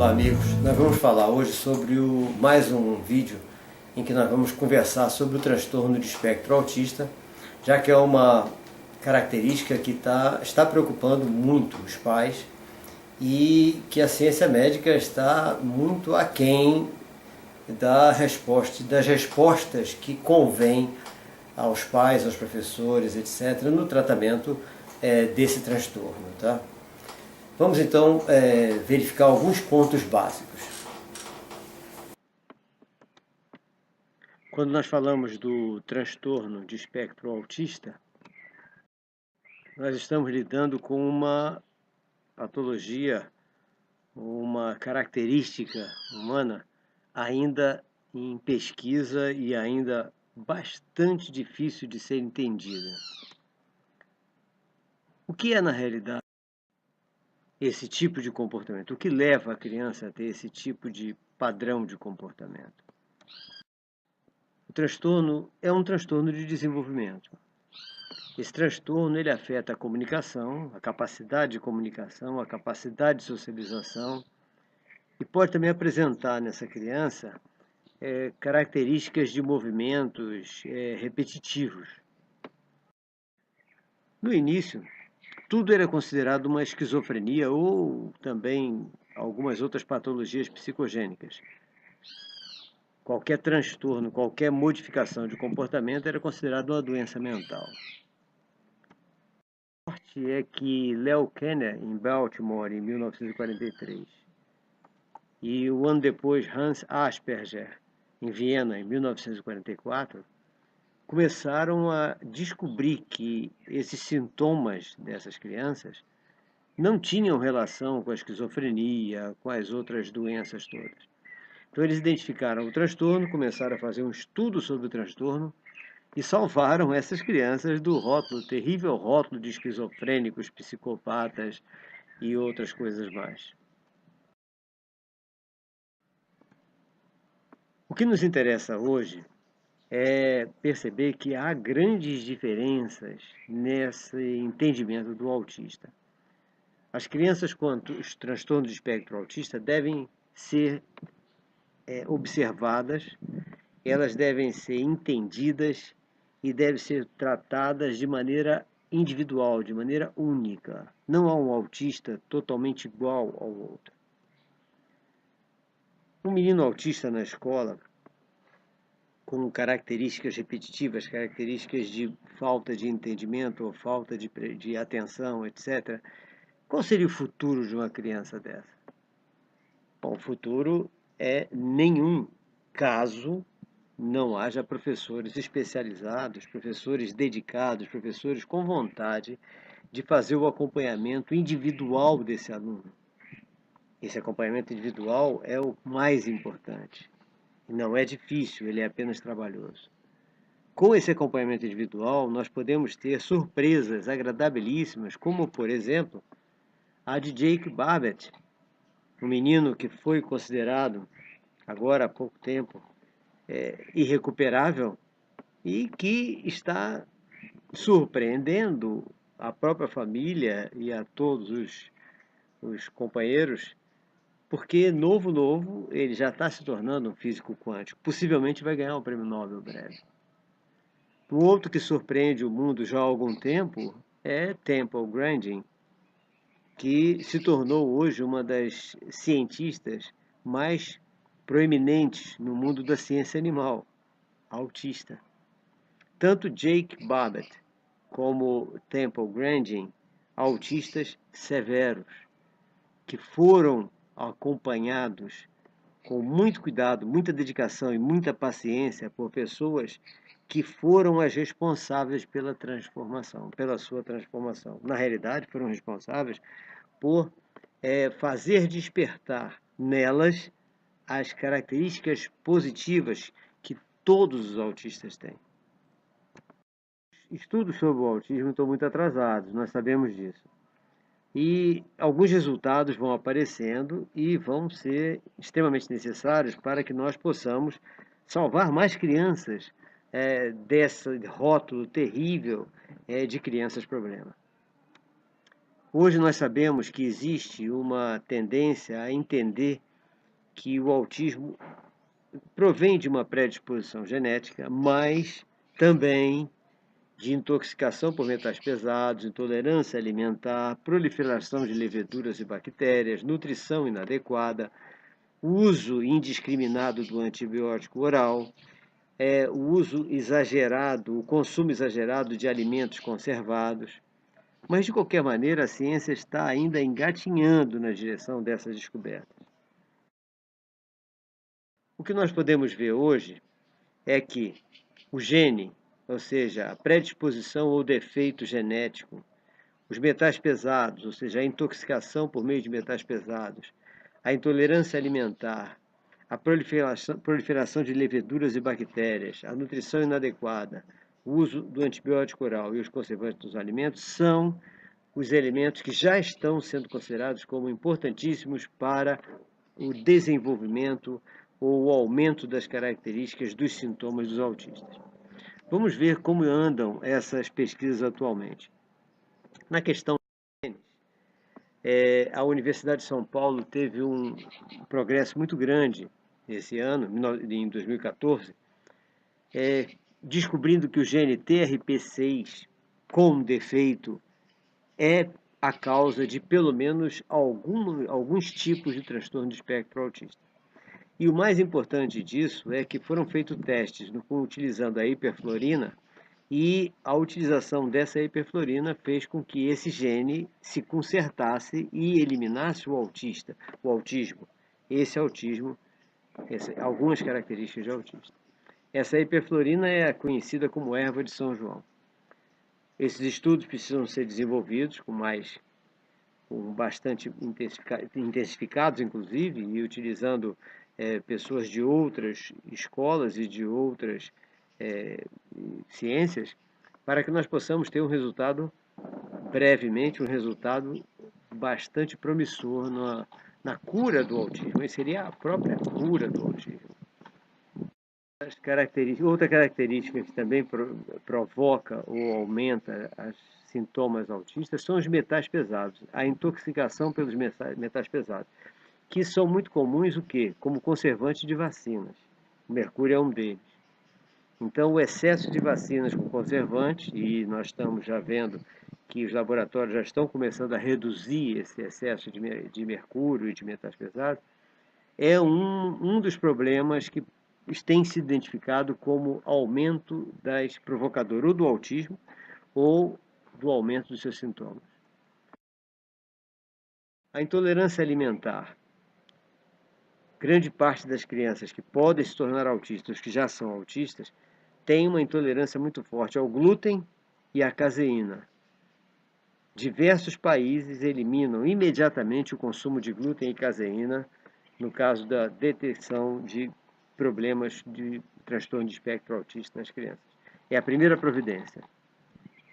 Olá amigos, nós vamos falar hoje sobre mais um vídeo em que nós vamos conversar sobre o transtorno de espectro autista, já que é uma característica que está preocupando muito os pais e que a ciência médica está muito aquém das respostas que convém aos pais, aos professores, etc., no tratamento desse transtorno. Tá? Vamos então verificar alguns pontos básicos. Quando nós falamos do transtorno de espectro autista, nós estamos lidando com uma patologia, uma característica humana ainda em pesquisa e ainda bastante difícil de ser entendida. O que é, na realidade, esse tipo de comportamento? O que leva a criança a ter esse tipo de padrão de comportamento? O transtorno é um transtorno de desenvolvimento. Esse transtorno ele afeta a comunicação, a capacidade de comunicação, a capacidade de socialização e pode também apresentar nessa criança características de movimentos repetitivos. No início, tudo era considerado uma esquizofrenia ou também algumas outras patologias psicogênicas. Qualquer transtorno, qualquer modificação de comportamento era considerado uma doença mental. A sorte é que Leo Kanner, em Baltimore, em 1943, e o ano depois Hans Asperger, em Viena, em 1944, começaram a descobrir que esses sintomas dessas crianças não tinham relação com a esquizofrenia, com as outras doenças todas. Então eles identificaram o transtorno, começaram a fazer um estudo sobre o transtorno e salvaram essas crianças do rótulo, terrível rótulo de esquizofrênicos, psicopatas e outras coisas mais. O que nos interessa hoje é perceber que há grandes diferenças nesse entendimento do autista. As crianças com os transtornos de espectro autista devem ser observadas, elas devem ser entendidas e devem ser tratadas de maneira individual, de maneira única. Não há um autista totalmente igual ao outro. Um menino autista na escola, com características repetitivas, características de falta de entendimento ou falta de atenção, etc., qual seria o futuro de uma criança dessa? Bom, o futuro é nenhum, caso não haja professores especializados, professores dedicados, professores com vontade de fazer o acompanhamento individual desse aluno. Esse acompanhamento individual é o mais importante. Não é difícil, ele é apenas trabalhoso. Com esse acompanhamento individual, nós podemos ter surpresas agradabilíssimas, como, por exemplo, a de Jake Babbitt, um menino que foi considerado, agora há pouco tempo, irrecuperável e que está surpreendendo a própria família e a todos os companheiros, porque novo, ele já está se tornando um físico quântico. Possivelmente vai ganhar um prêmio Nobel breve. Um outro que surpreende o mundo já há algum tempo é Temple Grandin, que se tornou hoje uma das cientistas mais proeminentes no mundo da ciência animal, autista. Tanto Jake Babbitt como Temple Grandin, autistas severos, que foram acompanhados com muito cuidado, muita dedicação e muita paciência por pessoas que foram as responsáveis pela transformação, pela sua transformação. Na realidade, foram responsáveis por fazer despertar nelas as características positivas que todos os autistas têm. Estudos sobre o autismo estão muito atrasados, nós sabemos disso. E alguns resultados vão aparecendo e vão ser extremamente necessários para que nós possamos salvar mais crianças desse rótulo terrível de crianças problema. Hoje nós sabemos que existe uma tendência a entender que o autismo provém de uma predisposição genética, mas também de intoxicação por metais pesados, intolerância alimentar, proliferação de leveduras e bactérias, nutrição inadequada, uso indiscriminado do antibiótico oral, o uso exagerado, o consumo exagerado de alimentos conservados. Mas, de qualquer maneira, a ciência está ainda engatinhando na direção dessas descobertas. O que nós podemos ver hoje é que o gene, ou seja, a predisposição ou defeito genético, os metais pesados, ou seja, a intoxicação por meio de metais pesados, a intolerância alimentar, a proliferação de leveduras e bactérias, a nutrição inadequada, o uso do antibiótico oral e os conservantes dos alimentos são os elementos que já estão sendo considerados como importantíssimos para o desenvolvimento ou o aumento das características dos sintomas dos autistas. Vamos ver como andam essas pesquisas atualmente. Na questão dos genes, a Universidade de São Paulo teve um progresso muito grande esse ano, em 2014, descobrindo que o gene TRP6 com defeito é a causa de pelo menos alguns tipos de transtorno de espectro autista. E o mais importante disso é que foram feitos testes utilizando a hiperfluorina, e a utilização dessa hiperfluorina fez com que esse gene se consertasse e eliminasse o autismo. Algumas características de autista. Essa hiperfluorina é conhecida como erva de São João. Esses estudos precisam ser desenvolvidos bastante intensificados, inclusive, e utilizando pessoas de outras escolas e de outras ciências, para que nós possamos ter brevemente, um resultado bastante promissor na cura do autismo. E seria a própria cura do autismo. Outra característica que também provoca ou aumenta os sintomas autistas são os metais pesados, a intoxicação pelos metais pesados, que são muito comuns como conservante de vacinas. O mercúrio é um deles. Então, o excesso de vacinas com conservantes, e nós estamos já vendo que os laboratórios já estão começando a reduzir esse excesso de mercúrio e de metais pesados, é um dos problemas que tem sido identificado como aumento provocador ou do autismo ou do aumento dos seus sintomas. A intolerância alimentar. Grande parte das crianças que podem se tornar autistas, que já são autistas, tem uma intolerância muito forte ao glúten e à caseína. Diversos países eliminam imediatamente o consumo de glúten e caseína no caso da detecção de problemas de transtorno de espectro autista nas crianças. É a primeira providência,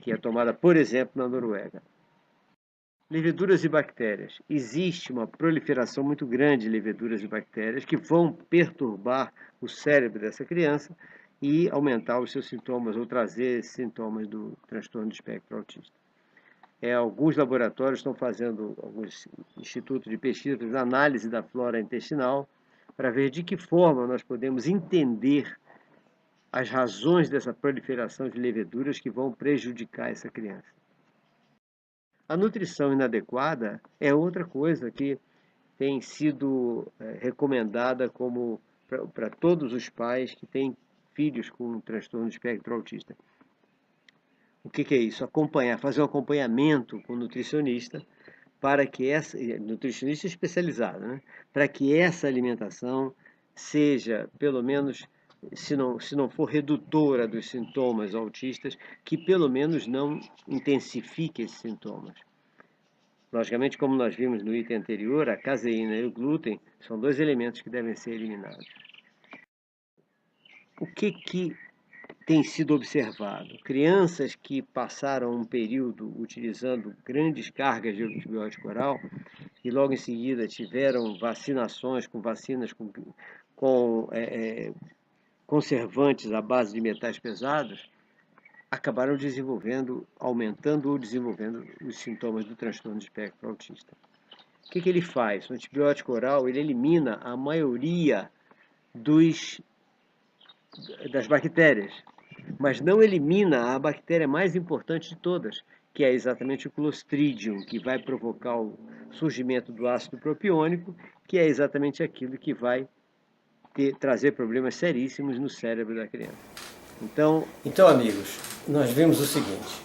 que é tomada, por exemplo, na Noruega. Leveduras e bactérias. Existe uma proliferação muito grande de leveduras e bactérias que vão perturbar o cérebro dessa criança e aumentar os seus sintomas ou trazer sintomas do transtorno de espectro autista. Alguns laboratórios estão fazendo, alguns institutos de pesquisa, análise da flora intestinal para ver de que forma nós podemos entender as razões dessa proliferação de leveduras que vão prejudicar essa criança. A nutrição inadequada é outra coisa que tem sido recomendada para todos os pais que têm filhos com transtorno de espectro autista. O que é isso? Fazer um acompanhamento com o nutricionista para que nutricionista especializado, né? Para que essa alimentação seja, pelo menos, se não for redutora dos sintomas autistas, que pelo menos não intensifique esses sintomas. Logicamente, como nós vimos no item anterior, a caseína e o glúten são dois elementos que devem ser eliminados. O que tem sido observado? Crianças que passaram um período utilizando grandes cargas de antibiótico oral e logo em seguida tiveram vacinações com vacinas com conservantes à base de metais pesados, acabaram aumentando ou desenvolvendo os sintomas do transtorno de espectro autista. O que ele faz? O antibiótico oral ele elimina a maioria das bactérias, mas não elimina a bactéria mais importante de todas, que é exatamente o Clostridium, que vai provocar o surgimento do ácido propiônico, que é exatamente aquilo que vai trazer problemas seríssimos no cérebro da criança. Então, amigos, nós vimos o seguinte: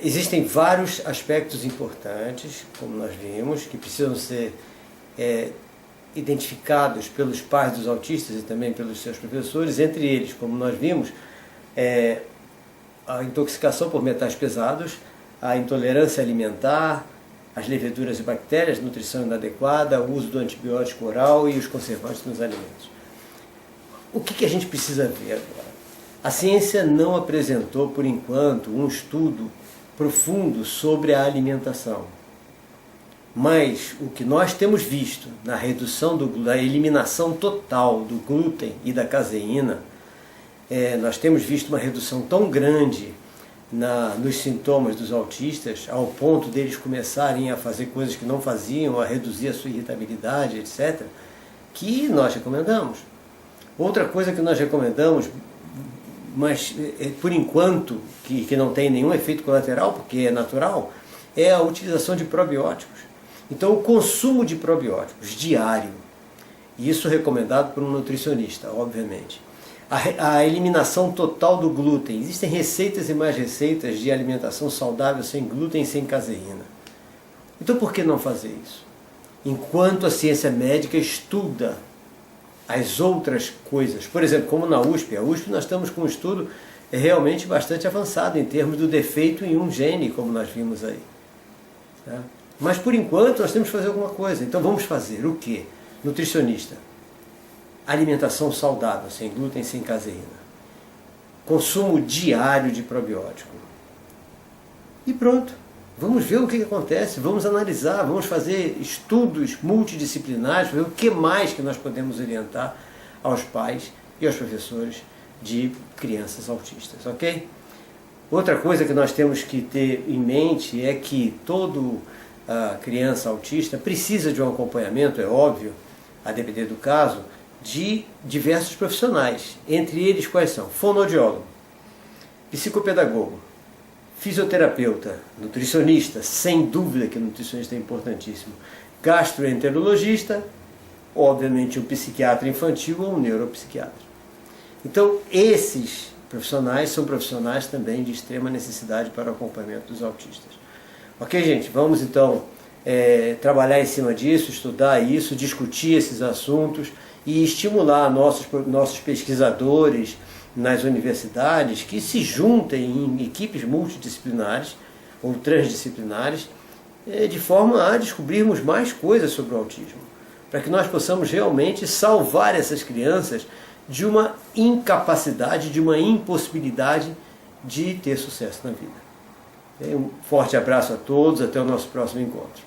existem vários aspectos importantes, como nós vimos, que precisam ser identificados pelos pais dos autistas e também pelos seus professores. Entre eles, como nós vimos, a intoxicação por metais pesados, a intolerância alimentar, as leveduras e bactérias, nutrição inadequada, o uso do antibiótico oral e os conservantes nos alimentos. O que a gente precisa ver agora? A ciência não apresentou, por enquanto, um estudo profundo sobre a alimentação. Mas o que nós temos visto na redução da eliminação total do glúten e da caseína, nós temos visto uma redução tão grande nos sintomas dos autistas, ao ponto deles começarem a fazer coisas que não faziam, a reduzir a sua irritabilidade, etc., que nós recomendamos. Outra coisa que nós recomendamos, mas por enquanto que não tem nenhum efeito colateral, porque é natural, é a utilização de probióticos. Então o consumo de probióticos diário, e isso recomendado por um nutricionista, obviamente. A eliminação total do glúten. Existem receitas e mais receitas de alimentação saudável sem glúten e sem caseína. Então por que não fazer isso? Enquanto a ciência médica estuda as outras coisas. Por exemplo, como na USP. A USP nós estamos com um estudo realmente bastante avançado em termos do defeito em um gene, como nós vimos aí. Tá? Mas por enquanto nós temos que fazer alguma coisa. Então vamos fazer o quê? Nutricionista. Alimentação saudável, sem glúten, sem caseína. Consumo diário de probiótico. E pronto. Vamos ver o que acontece, vamos analisar, vamos fazer estudos multidisciplinares, ver o que mais que nós podemos orientar aos pais e aos professores de crianças autistas, ok? Outra coisa que nós temos que ter em mente é que toda criança autista precisa de um acompanhamento, é óbvio, a depender do caso, de diversos profissionais. Entre eles quais são? Fonoaudiólogo, psicopedagogo, fisioterapeuta, nutricionista, sem dúvida que o nutricionista é importantíssimo, gastroenterologista, obviamente um psiquiatra infantil ou um neuropsiquiatra. Então esses profissionais são profissionais também de extrema necessidade para o acompanhamento dos autistas. Ok, gente? Vamos então trabalhar em cima disso, estudar isso, discutir esses assuntos e estimular nossos pesquisadores nas universidades que se juntem em equipes multidisciplinares ou transdisciplinares de forma a descobrirmos mais coisas sobre o autismo, para que nós possamos realmente salvar essas crianças de uma incapacidade, de uma impossibilidade de ter sucesso na vida. Um forte abraço a todos, até o nosso próximo encontro.